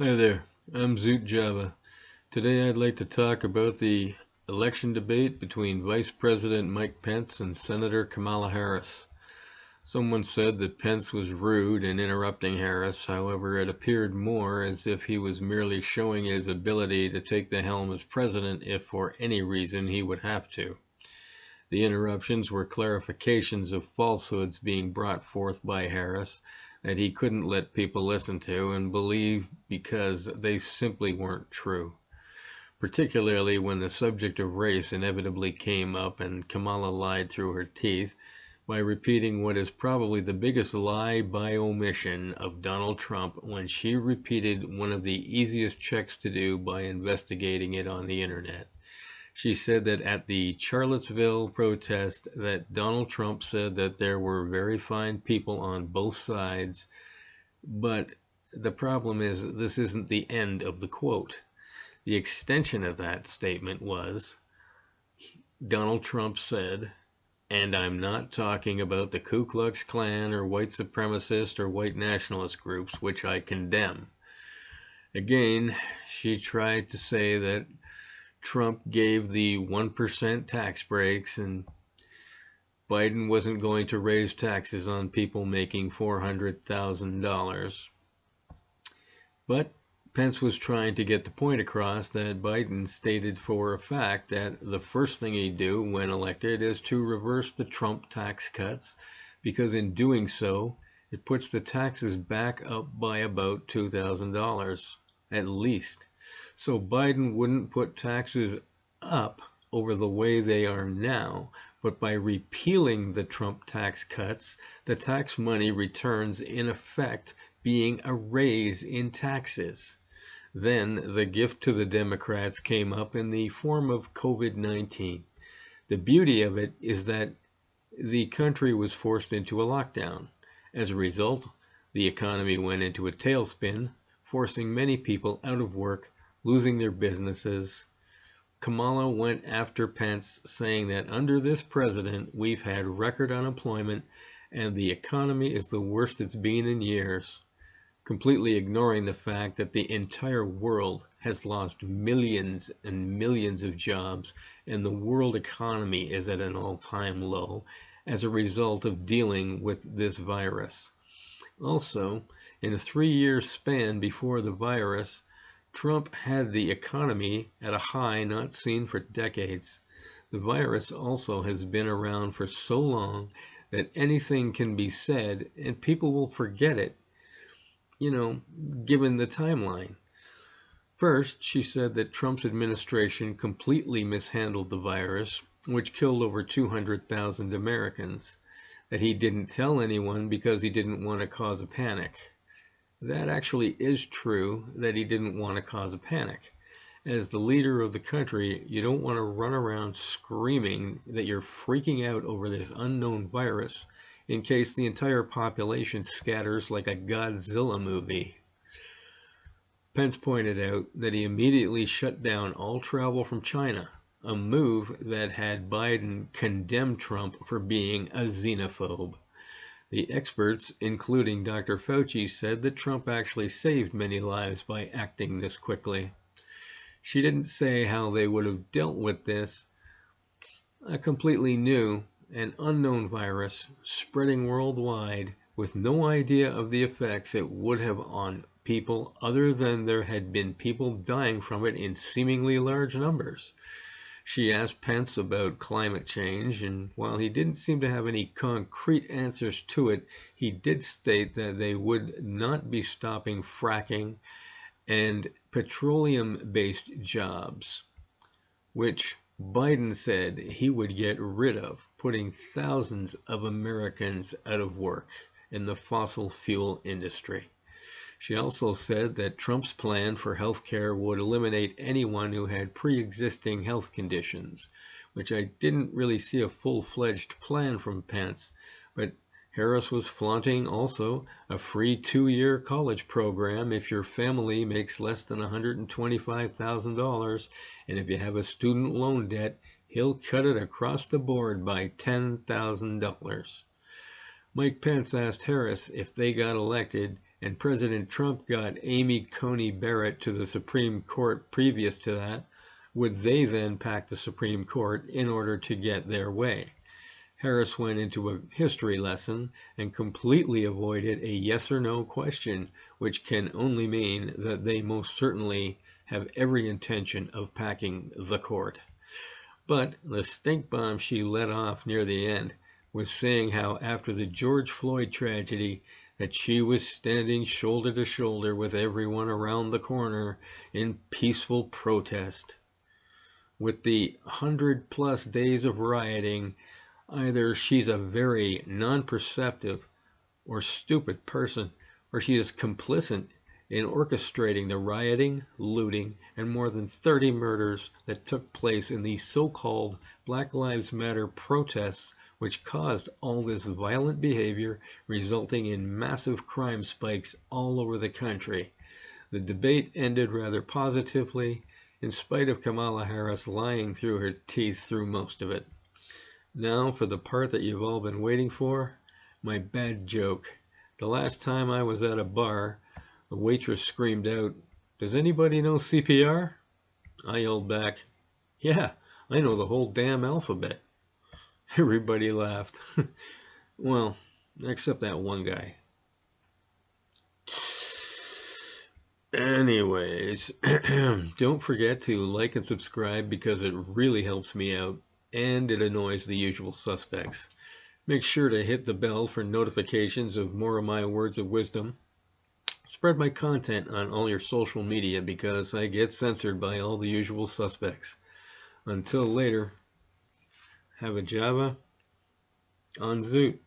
Hi there, I'm Zoot Java. Today I'd like to talk about the election debate between Vice President Mike Pence and Senator Kamala Harris. Someone said that Pence was rude in interrupting Harris, however, it appeared more as if he was merely showing his ability to take the helm as president if for any reason he would have to. The interruptions were clarifications of falsehoods being brought forth by Harris that he couldn't let people listen to and believe because they simply weren't true, particularly when the subject of race inevitably came up and Kamala lied through her teeth by repeating what is probably the biggest lie by omission of Donald Trump when she repeated one of the easiest checks to do by investigating it on the internet. She said that at the Charlottesville protest that Donald Trump said that there were very fine people on both sides, but the problem is this isn't the end of the quote. The extension of that statement was, Donald Trump said, and I'm not talking about the Ku Klux Klan or white supremacist or white nationalist groups, which I condemn. Again, she tried to say that Trump gave the 1% tax breaks and Biden wasn't going to raise taxes on people making $400,000. But Pence was trying to get the point across that Biden stated for a fact that the first thing he'd do when elected is to reverse the Trump tax cuts, because in doing so, it puts the taxes back up by about $2,000 at least. So Biden wouldn't put taxes up over the way they are now, but by repealing the Trump tax cuts, the tax money returns in effect being a raise in taxes. Then the gift to the Democrats came up in the form of COVID-19. The beauty of it is that the country was forced into a lockdown. As a result, the economy went into a tailspin, forcing many people out of work, losing their businesses. Kamala went after Pence, saying that under this president, we've had record unemployment and the economy is the worst it's been in years, completely ignoring the fact that the entire world has lost millions and millions of jobs and the world economy is at an all-time low as a result of dealing with this virus. Also, in a 3-year span before the virus, Trump had the economy at a high not seen for decades. The virus also has been around for so long that anything can be said and people will forget it, given the timeline. First, she said that Trump's administration completely mishandled the virus, which killed over 200,000 Americans, that he didn't tell anyone because he didn't want to cause a panic. That actually is true, that he didn't want to cause a panic. As the leader of the country, you don't want to run around screaming that you're freaking out over this unknown virus in case the entire population scatters like a Godzilla movie. Pence pointed out that he immediately shut down all travel from China, a move that had Biden condemn Trump for being a xenophobe. The experts, including Dr. Fauci, said that Trump actually saved many lives by acting this quickly. She didn't say how they would have dealt with this, a completely new and unknown virus spreading worldwide with no idea of the effects it would have on people other than there had been people dying from it in seemingly large numbers. She asked Pence about climate change, and while he didn't seem to have any concrete answers to it, he did state that they would not be stopping fracking and petroleum-based jobs, which Biden said he would get rid of, putting thousands of Americans out of work in the fossil fuel industry. She also said that Trump's plan for health care would eliminate anyone who had pre-existing health conditions, which I didn't really see a full-fledged plan from Pence, but Harris was flaunting also a free 2-year college program if your family makes less than $125,000, and if you have a student loan debt, he'll cut it across the board by $10,000. Mike Pence asked Harris if they got elected and President Trump got Amy Coney Barrett to the Supreme Court previous to that, would they then pack the Supreme Court in order to get their way? Harris went into a history lesson and completely avoided a yes or no question, which can only mean that they most certainly have every intention of packing the court. But the stink bomb she let off near the end was saying how after the George Floyd tragedy that she was standing shoulder to shoulder with everyone around the corner in peaceful protest. With the 100+ days of rioting, either she's a very non-perceptive or stupid person, or she is complicit in orchestrating the rioting, looting, and more than 30 murders that took place in the so-called Black Lives Matter protests, which caused all this violent behavior, resulting in massive crime spikes all over the country. The debate ended rather positively, in spite of Kamala Harris lying through her teeth through most of it. Now for the part that you've all been waiting for, my bad joke. The last time I was at a bar, the waitress screamed out, "Does anybody know CPR?" I yelled back, "Yeah, I know the whole damn alphabet." Everybody laughed. Well, except that one guy. Anyways, don't forget to like and subscribe because it really helps me out and it annoys the usual suspects. Make sure to hit the bell for notifications of more of my words of wisdom. Spread my content on all your social media because I get censored by all the usual suspects. Until later, have a Java on Zoot.